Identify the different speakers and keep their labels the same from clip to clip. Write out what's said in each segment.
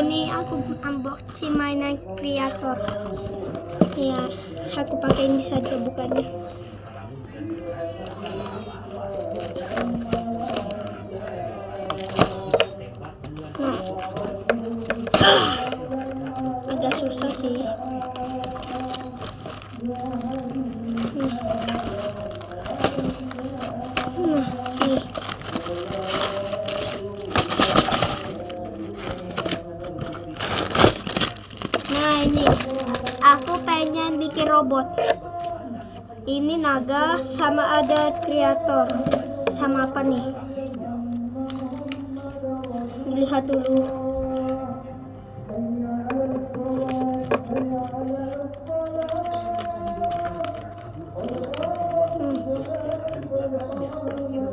Speaker 1: nih aku unboxing mainan kreator. Ya, aku pakai ini saja bukannya. Agak susah sih. Nih. Nah ini, aku pengen bikin robot. Ini naga sama ada kreator. Sama apa nih? Lihat dulu.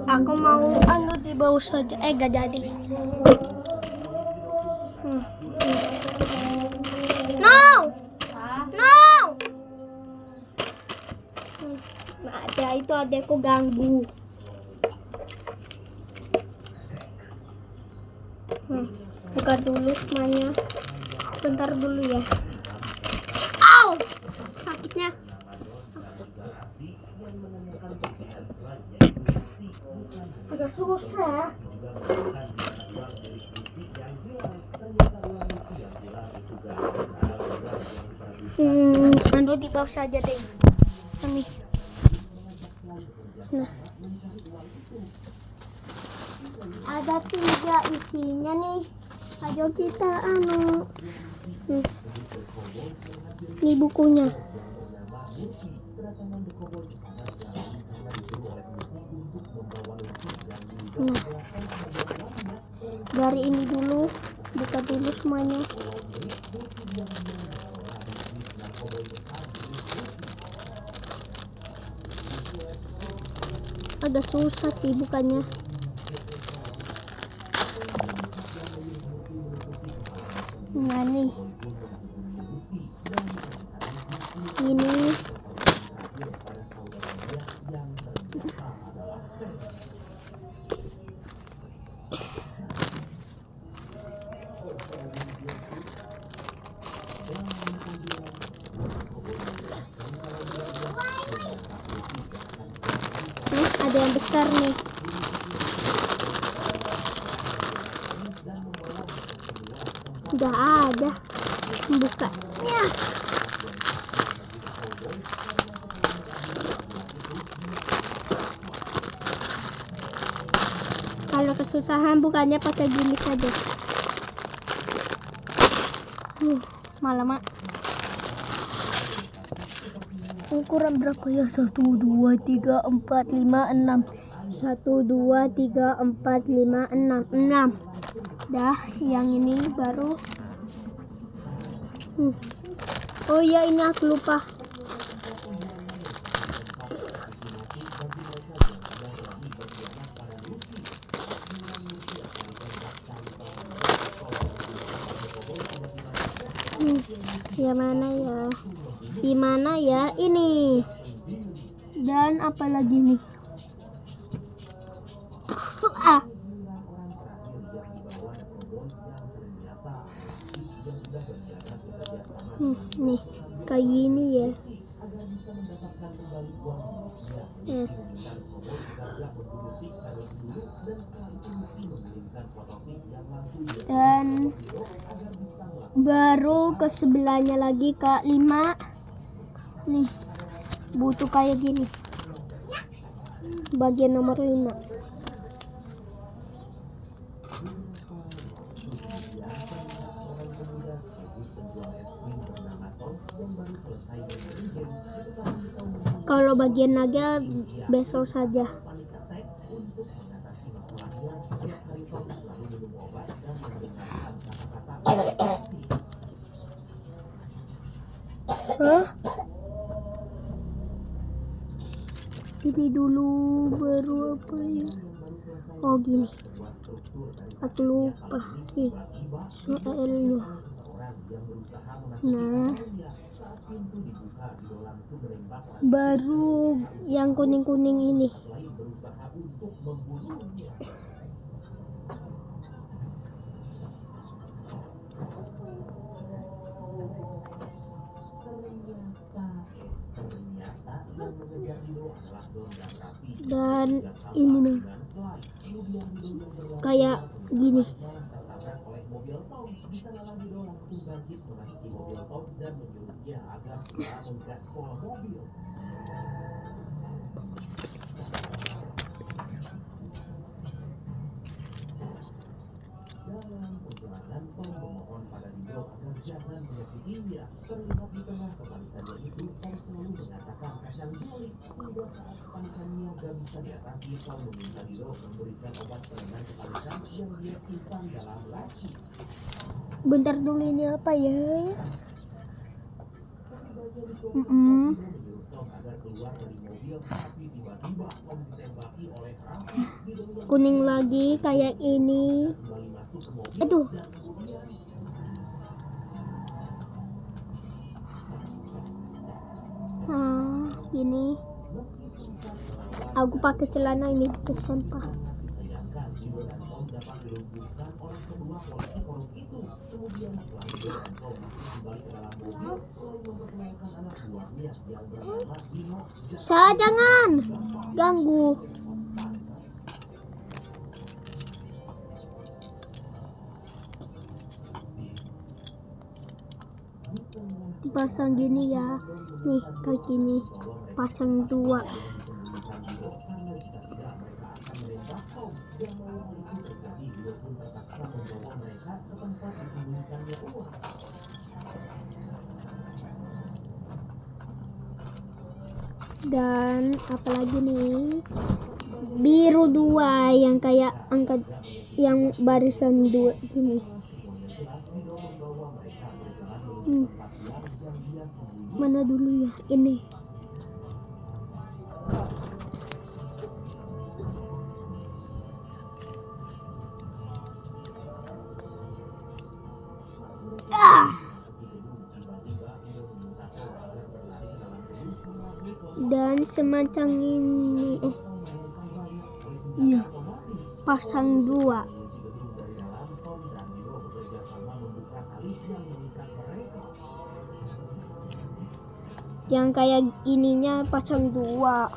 Speaker 1: Aku mau di bawah saja. Gak jadi. No. Nah, ada itu adekku ganggu. Buka dulu semuanya. Bentar dulu ya. Au! Sakitnya. Agak susah. Nanti di bawah saja deh. Ini. Nah. Ada 3 isinya nih. Ayo kita Ini bukunya. Nah, dari ini dulu, buka dulu semuanya. Agak susah sih bukannya. Nah nih, ini ada yang besar nih. Udah ada bukanya. Kalau kesusahan bukannya pakai gini saja. Malam ukuran berapa ya? 1 2 3 4 5 6. 1 2 3 4 5 6. Dah, yang ini baru. Oh iya, ini aku lupa. Yang mana ya? Di mana ya? Ini. Dan apa lagi nih? Nih, kayak gini ya. Dan baru ke sebelahnya lagi Kak 5. Nih, butuh kayak gini. Bagian nomor 5. Kalau bagian naga besok saja. Ini dulu baru apa ya? Oh gini. Aku lupa sih soalnya. Nah, baru yang kuning-kuning ini. Dan ini nih kayak gini. Bentar dulu, ini apa ya? Kuning lagi kayak ini. Aduh. Gini. Aku pakai celana ini ke sampah. Saya jangan ganggu. Dipasang gini ya, nih kayak gini, pasang 2. Dan apalagi nih, biru 2 yang kayak angkat, yang barisan 2 gini. Mana dulu ya, ini. Dan semacam ini, iya, pasang 2. Yang kayak ininya pasang 2.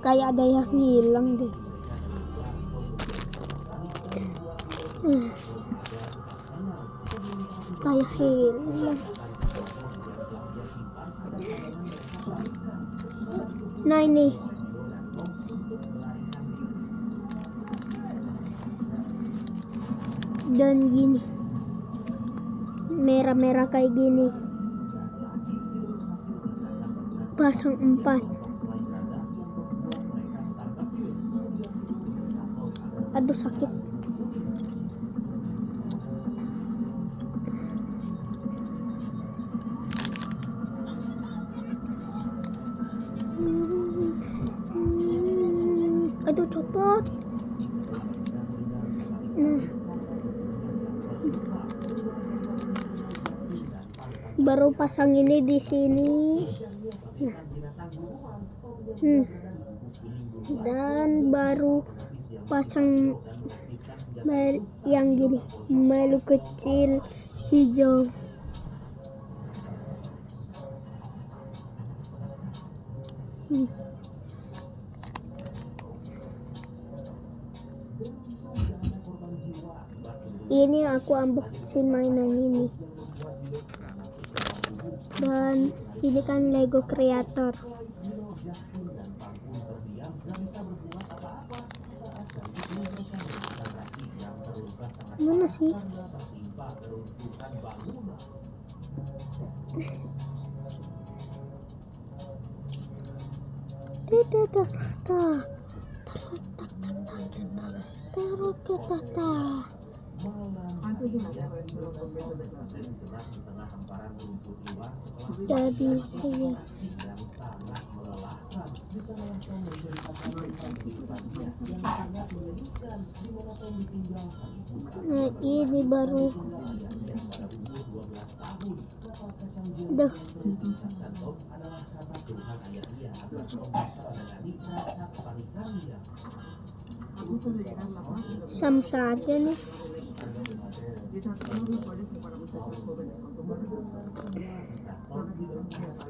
Speaker 1: Kayak ada yang hilang deh. Kayak hilang. Nah ini. Dan gini. Merah-merah kayak gini. Pasang 4. Aduh, sakit. Aduh, copot. Nah, baru pasang ini di sini. Dan baru pasang yang gini, malu kecil hijau. Ini aku unboxing mainan ini. Dan ini kan Lego Creator. Mana sih? Jadi saya nah ini baru udah sama saja nih.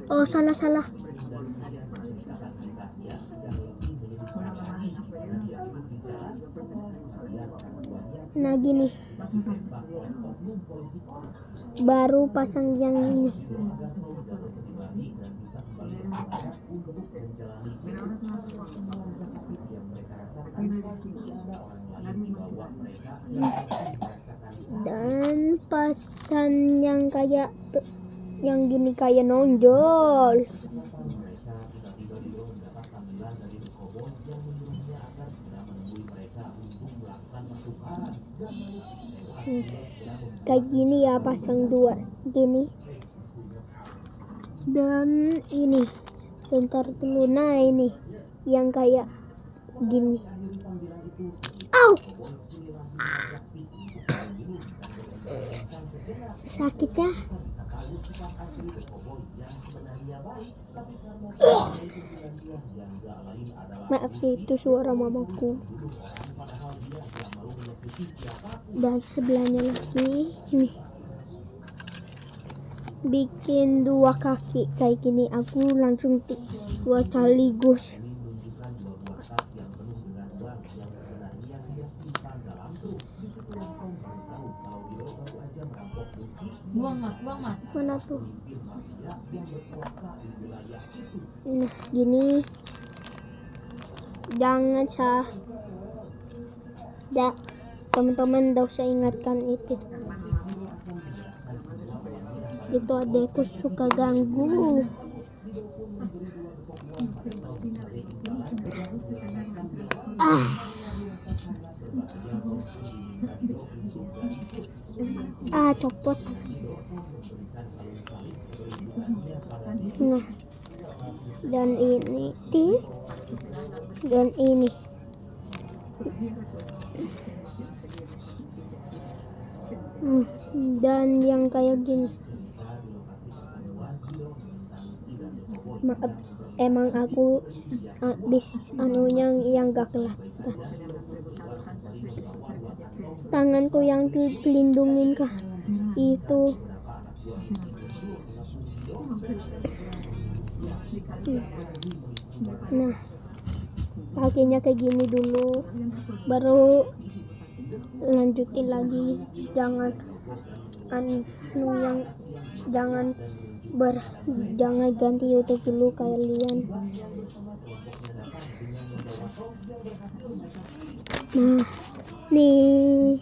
Speaker 1: Oh, salah. Nah, gini. Baru pasang yang ini. Dan pasang yang kayak yang gini kayak nonjol. Kayak gini ya, pasang dua gini. Dan ini bentar dulu. Nah, ini yang kayak gini. Au! Sakitnya. Maaf, itu suara mamaku. Dan sebelahnya lagi nih, bikin dua kaki kayak gini. Aku langsung dua sekaligus.
Speaker 2: Buang mas.
Speaker 1: Mana tuh? Nah, gini. Jangan teman-teman gak usah ingatkan itu. Itu adekku suka ganggu. Copot. Nah, dan ini dan ini. Dan yang kayak gini. Maaf, emang aku habis yang gak kelihatan. Tanganku yang kelindungin kah itu. Nah, kakinya kayak gini dulu, baru lanjutin lagi. Jangan jangan ganti YouTube dulu kalian. Nah, nih,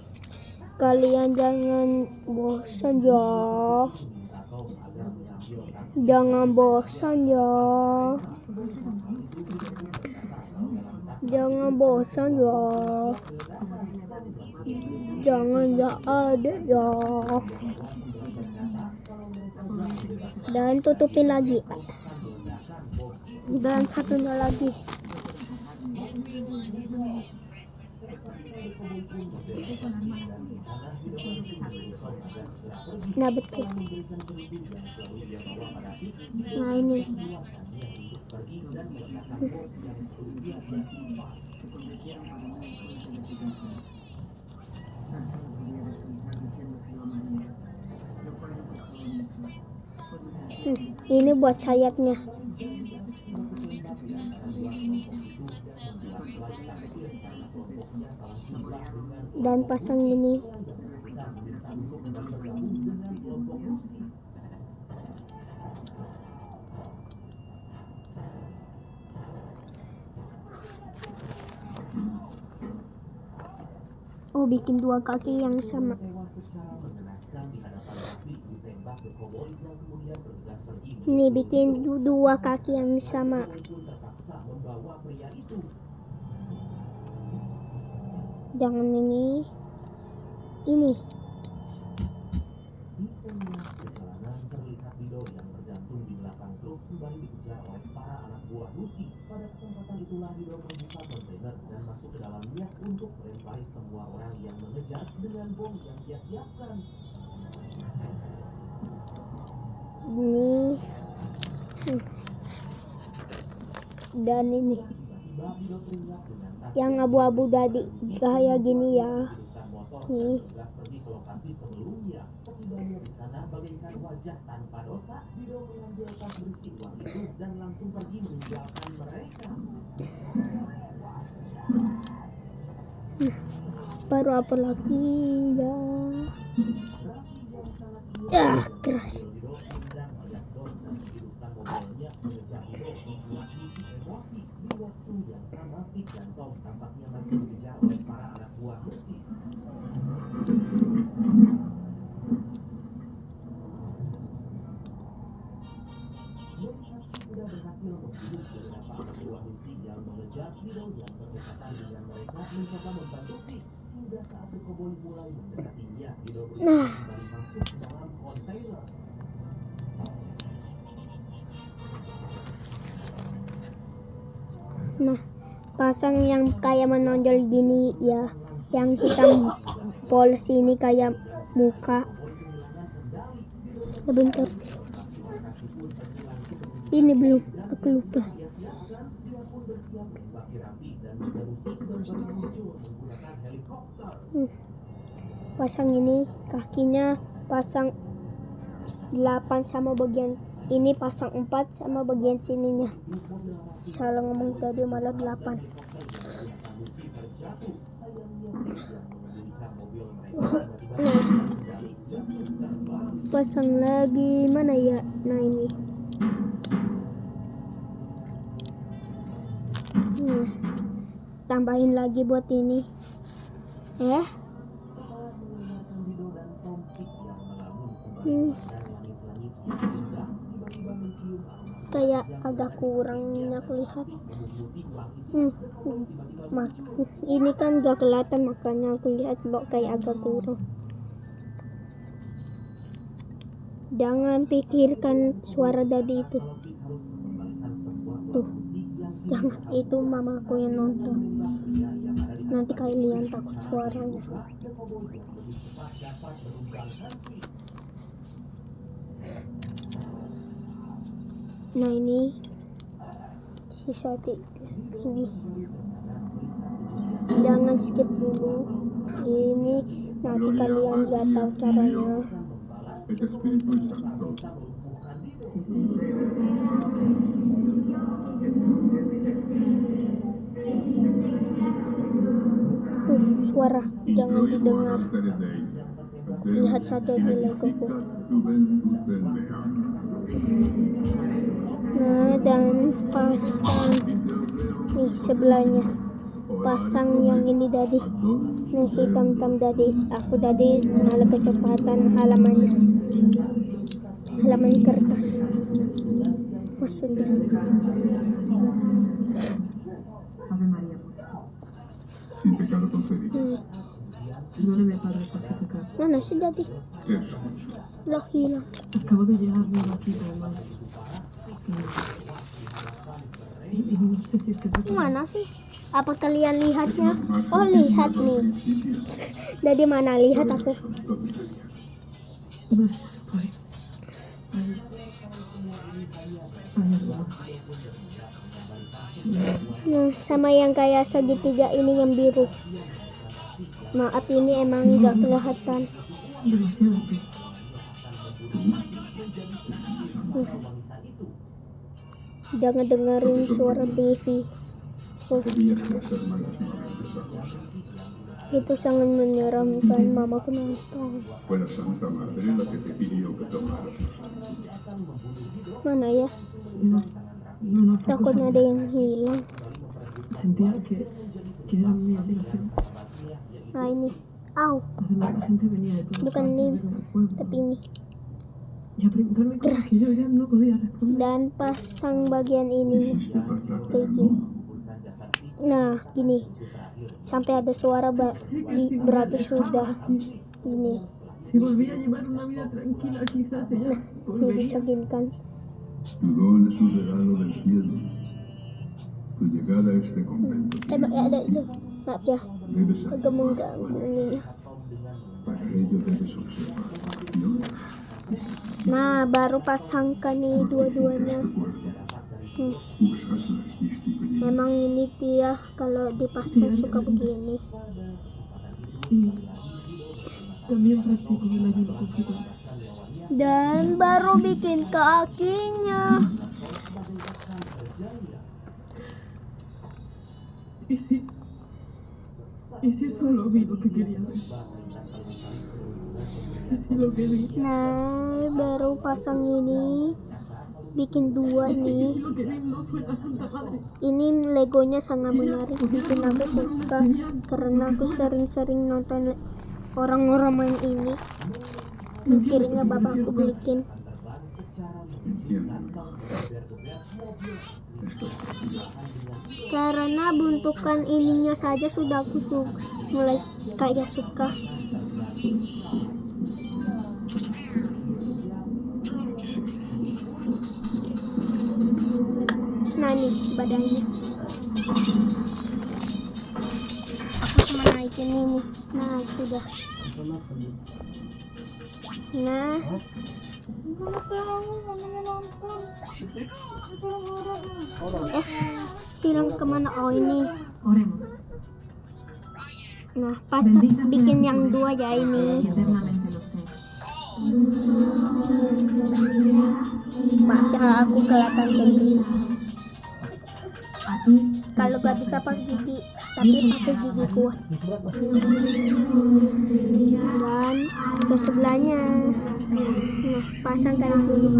Speaker 1: kalian jangan bosan ya. Jangan bosan ya. Jangan ya ada ya. Dan tutupin lagi. Dan satunya lagi. Nah, betul. Nah, ini. Ini buat sayapnya. Dan pasang ini. Oh, bikin dua kaki yang sama. Ini bikin dua kaki yang sama. Jangan ini. Ini. Dan ini. Yang abu-abu tadi kayak gini ya. Nih. Baru apa lagi ya? Keras. Nah, pasang yang kayak menonjol gini ya, yang hitam polos ini kayak muka. Sebentar, ini belum, aku lupa. Pasang ini kakinya, pasang 8 sama bagian ini, pasang 4 sama bagian sininya. Salah ngomong tadi, malah 8. Pasang lagi mana ya? Nah ini. Tambahin lagi buat ini. Kayak agak kurang aku lihat. Ini kan gak kelihatan, makanya aku lihat kayak agak kurang. Jangan pikirkan suara tadi itu. Tuh, jangan, itu mamaku yang nonton. Nanti kalian takut suaranya. Nah ini sisa ini, jangan skip dulu ini, nanti kalian gak tahu caranya. Tuh suara, jangan didengar, lihat saja di legoku. Nah, dan pasang nih sebelahnya, pasang yang ini tadi, nih hitam-hitam tadi. Aku tadi malah kecepatan halaman kertas maksudnya. Mana sih tadi? Loh, hilang. Mana sih? Apa kalian lihatnya? Oh, lihat nih. Dari mana lihat aku? Nah, sama yang kayak segitiga ini yang biru. Maaf, ini emang gak kelihatan. Jangan dengerin suara TV. Itu sangat menyeramkan, mamaku nonton. Mana ya? Takutnya ada yang hilang. Nah ini, bukan ini, tapi ini. Keras. Dan pasang bagian ini kayak gini. Nah gini, sampai ada suara berarti sudah ini. Nah, ini bisa gini kan. Ada itu, maaf ya, agak mengganggu ininya. Nah, baru pasangkan nih dua-duanya. Memang ini dia kalau dipasang suka begini.
Speaker 2: También practico el ayuno con frecuencia.
Speaker 1: Dan baru bikin kakinya.
Speaker 2: ¿Y si? ¿Y si solo vi lo que quería ver? ¿Y si lo que vi?
Speaker 1: Nah, baru pasang ini. Bikin dua
Speaker 2: ¿Y si
Speaker 1: nih.
Speaker 2: lo que vi no fue la Santa Madre?
Speaker 1: Ini legonya sangat menarik. Bikin aku suka karena aku sering-sering nonton orang-orang main ini. Akhirnya bapakku bikin. Karena bentukan ininya saja sudah aku mulai kayak suka. Nah nih badannya. Aku cuma naikin ini. Nah sudah. Nah. Bilang kemana? Oh ini.
Speaker 2: Oremos.
Speaker 1: Nah pas bikin yang dua ya ini.
Speaker 2: Eternamente los tres.
Speaker 1: Masa aku kelihatan gendut.
Speaker 2: A ti.
Speaker 1: Kalau gak bisa pakai gigi, tapi pakai gigi kuat. Dan ke sebelahnya. Nah pasang kayak gini.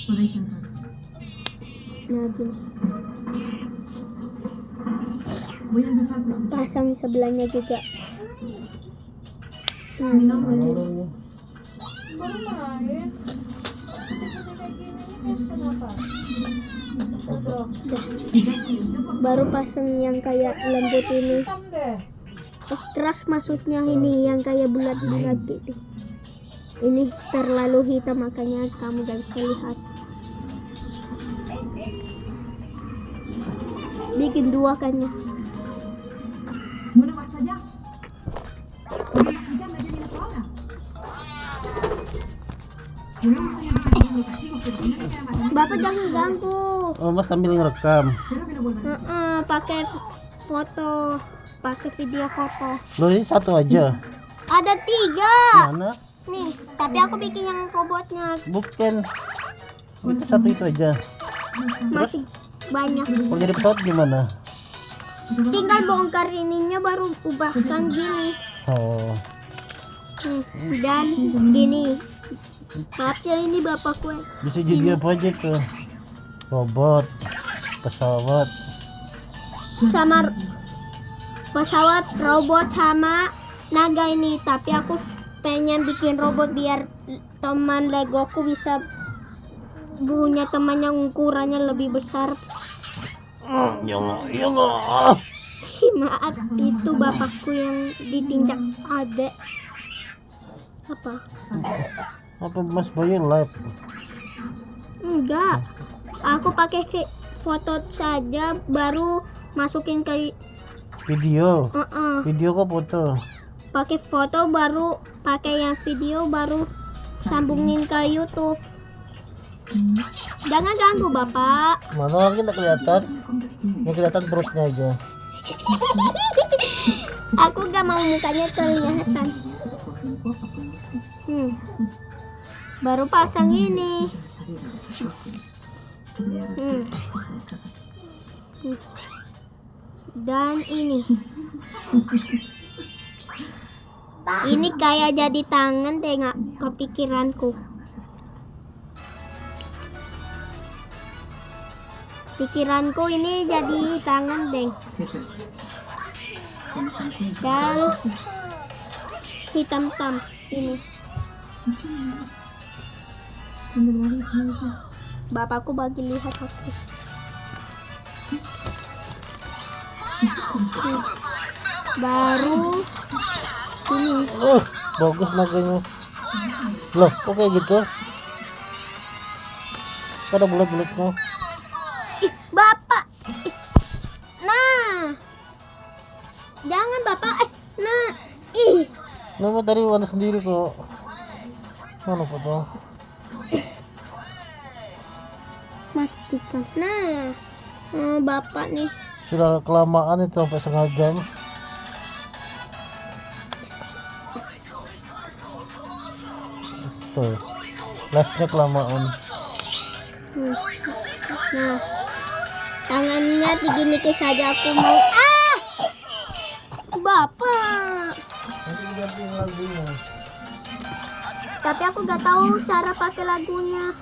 Speaker 2: Podéis entrar.
Speaker 1: Nah gini.
Speaker 2: Voy a empezar por este.
Speaker 1: Pasang sebelahnya juga. Gini. Baru pasang yang kayak lembut ini. Keras maksudnya ini yang kayak bulat-bulat gitu. Ini terlalu hitam makanya kamu gak bisa lihat. Bikin dua kan ya.
Speaker 2: Bueno, basta ya. Porque ya me viene la hora. Podemos empezar con los castigos, pero si no me queda más.
Speaker 1: Bapak jangan ganggu.
Speaker 3: Oh, Mas sambil ngerekam.
Speaker 2: Espero que no vuelvan.
Speaker 1: Pakai foto, pakai video foto.
Speaker 3: Loh, ini satu aja.
Speaker 1: Ada 3.
Speaker 3: Mana?
Speaker 1: Nih, tapi aku bikin yang robotnya
Speaker 3: Bukan. Itu satu itu aja.
Speaker 1: masih banyak.
Speaker 3: Kalau jadi pesawat gimana?
Speaker 1: Tinggal bongkar ininya baru ubahkan gini.
Speaker 3: Oh,
Speaker 1: Dan gini. Maaf ya ini bapakku.
Speaker 3: bisa jadi apa aja tuh? Robot, pesawat.
Speaker 1: Sama pesawat, robot sama naga ini. Tapi aku pengen bikin robot biar teman Legoku bisa punya teman yang ukurannya lebih besar.
Speaker 3: Ya nggak.
Speaker 1: Maaf, itu bapakku yang ditinjak adek. Apa?
Speaker 3: Apa Mas Bayu live?
Speaker 1: Enggak. Aku pakai foto saja baru masukin ke
Speaker 3: Video. Video kok foto?
Speaker 1: pakai foto baru pakai yang video baru sambungin ke YouTube. Jangan ganggu bapak.
Speaker 3: Mana lagi nggak kelihatan? Yang kelihatan perutnya aja.
Speaker 1: Aku gak mau mukanya kelihatan. Baru pasang ini. Dan ini. Ini kayak jadi tangan deh, nggak kepikiranku. Pikiranku ini jadi tangan deh. Dan hitam-hitam ini. Bapakku bagi lihat aku. Baru ini.
Speaker 3: Oh, bagus makanya. Loh, kok kayak gitu? Ada bulat-bulatnya.
Speaker 1: Ih, bapak. Nah. Jangan bapak. Nah. Ih.
Speaker 3: Nama tadi warna sendiri kok. Mana foto?
Speaker 1: Matikan. Nah. Bapak nih
Speaker 3: Sudah kelamaan itu sampai setengah jam. Tuh, live-nya kelamaan.
Speaker 1: Nah, tangannya diginikin saja aku mau. Bapak.
Speaker 3: Nanti digantiin lagunya.
Speaker 1: Tapi aku gak tahu cara pakai lagunya.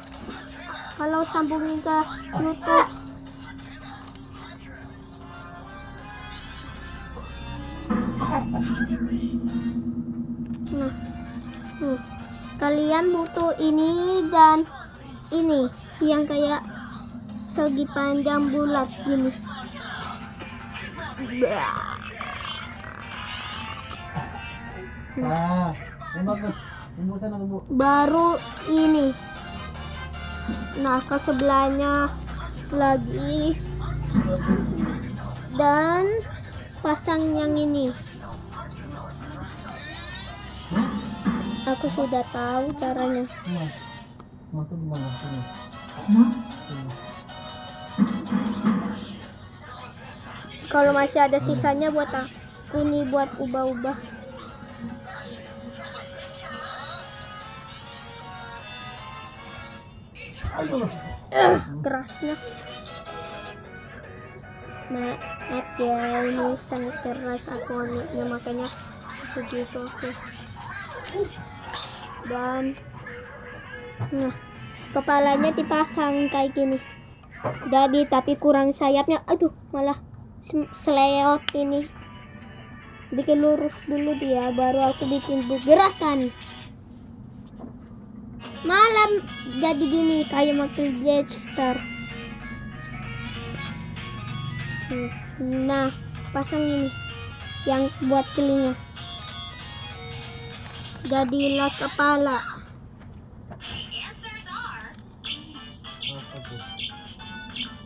Speaker 1: Kalau sambungin ke YouTube. Nah, kalian butuh ini dan ini yang kayak segi panjang bulat gini.
Speaker 3: Nah, yang bagus. Bungkusan apa, Bu?
Speaker 1: Baru ini. Nah, ke sebelahnya lagi dan pasang yang ini. Aku sudah tahu caranya.
Speaker 3: Nah, itu di mana? Sini. Sini.
Speaker 1: Kalau masih ada sisanya buat aku nih, buat ubah-ubah. Kerasnya. Maaf ya, ini sangat keras aku anaknya, makanya segitu aku. Dan nah, kepalanya dipasang kayak gini. Jadi tapi kurang sayapnya. Aduh, malah seleot ini. Bikin lurus dulu dia, baru aku bikin gerakan. Malam jadi gini kayak Michael Jester. Nah, pasang ini yang buat telinga. Jadilah kepala.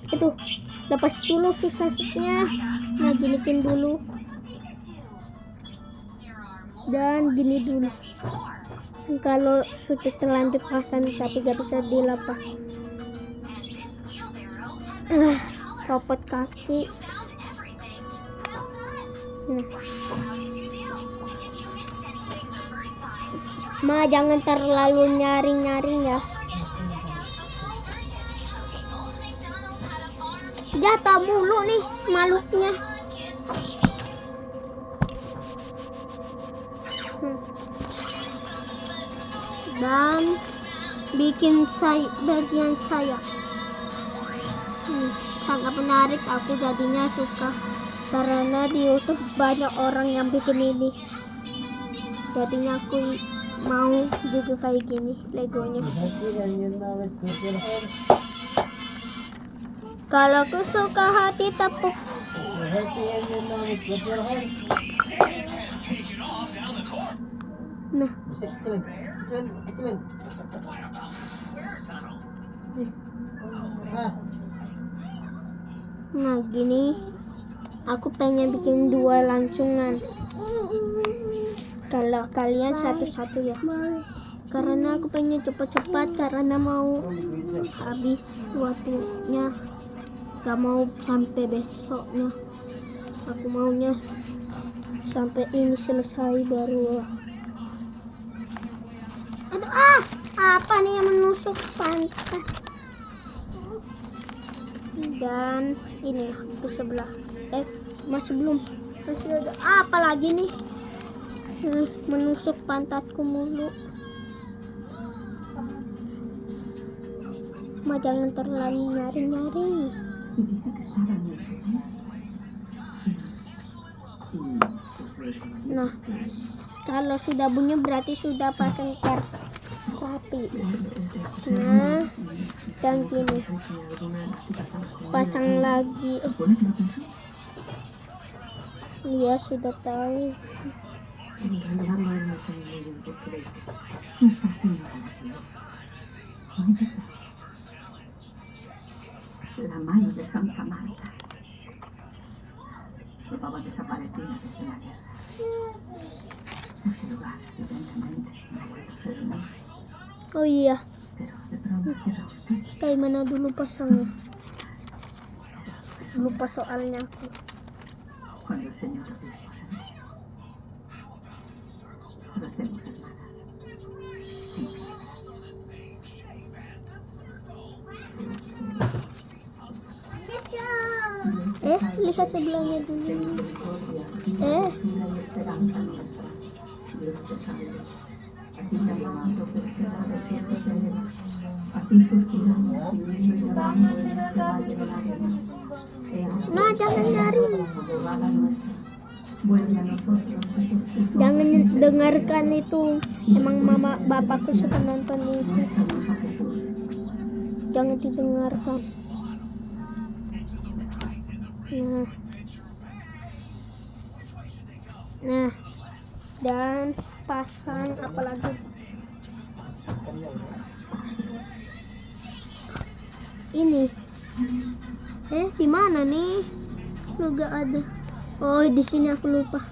Speaker 1: Itu lepas dulu susahnya. Nah, ginikin dulu. Dan gini dulu. Kalau sudah terlanjur pasang tapi gak bisa dilepas. Copot kaki. Nah. Ma, jangan terlalu nyaring-nyaring ya. Jatuh mulu nih makhluknya. Dan bikin bagian sayap. Sangat menarik, aku jadinya suka karena di YouTube banyak orang yang bikin ini. Jadinya aku mau juga kayak gini legonya. Kalau aku suka hati tepuk. Nah, nah gini, aku pengen bikin 2 lansungan. Kalau kalian satu-satu ya, karena aku pengen cepat-cepat karena mau habis waktunya, gak mau sampai besoknya. Aku maunya sampai ini selesai baru. Aduh, apa nih yang menusuk pantat? Dan ini ke sebelah. Masih belum. Masih ada apa lagi nih? Menusuk pantatku mulu. Ma, jangan terlalu nyaring-nyaring. Nah, kalau sudah bunyi berarti sudah pasang rapi. Nah, dan gini pasang lagi. Iya, sudah tahu.
Speaker 2: La mano de Santa Marta llevaba desaparecida desde la guerra. Este lugar, evidentemente, no puede ser humano.
Speaker 1: Oh iya,
Speaker 2: Pero de pronto queda usted.
Speaker 1: kayak mana dulu pasangnya? lupa soalnya aku.
Speaker 2: Cuando el Señor obispo se vaya, lo hacemos hermanas.
Speaker 1: Lihat sebelahnya dulu.
Speaker 2: Vida y esperanza nuestra. Dios te salve. A ti te amamos, deseos de siempre tenemos. A ti suspiramos, pidiendo y llorando en este valle de lágrimas.
Speaker 1: Nah, jangan lari.
Speaker 2: Abogada nuestra. Vuelve a nosotros, Jesús Cristo.
Speaker 1: Jangan dengarkan itu. Emang mama bapakku suka nonton itu.
Speaker 2: Muéstranos a Jesús.
Speaker 1: Jangan didengarkan. Nah, dan pasang apa lagi? Ini. Di mana nih? Lu gak ada. Oh, di sini aku lupa.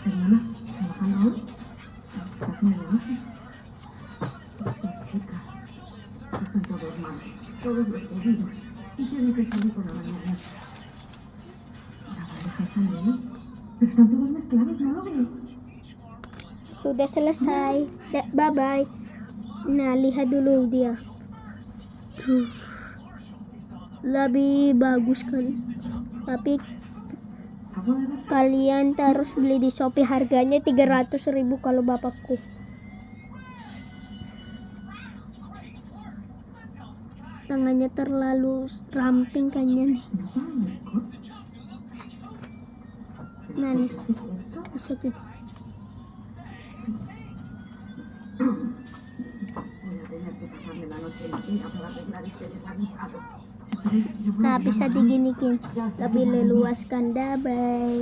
Speaker 2: Hermana, ¿makan ahora? Casi me noche. Chica, están todos mal, todos los heridos. Y tienen que salir por la mañana. La pareja están bien, pero están todos mezclados, no lo veo.
Speaker 1: Sudah selesai. Bye-bye. Nah, lihat dulu dia. Tuh. Lebih bagus kan. Tapi kalian harus beli di Shopee, harganya 300.000 kalau bapakku. Tangannya terlalu ramping kayaknya nih. Nah nih, bisa tuh.
Speaker 2: Voy a tener que pasarme la noche entera para arreglar este desaguisado.
Speaker 1: Nah, bisa diginikin, lebih leluaskan. Bye.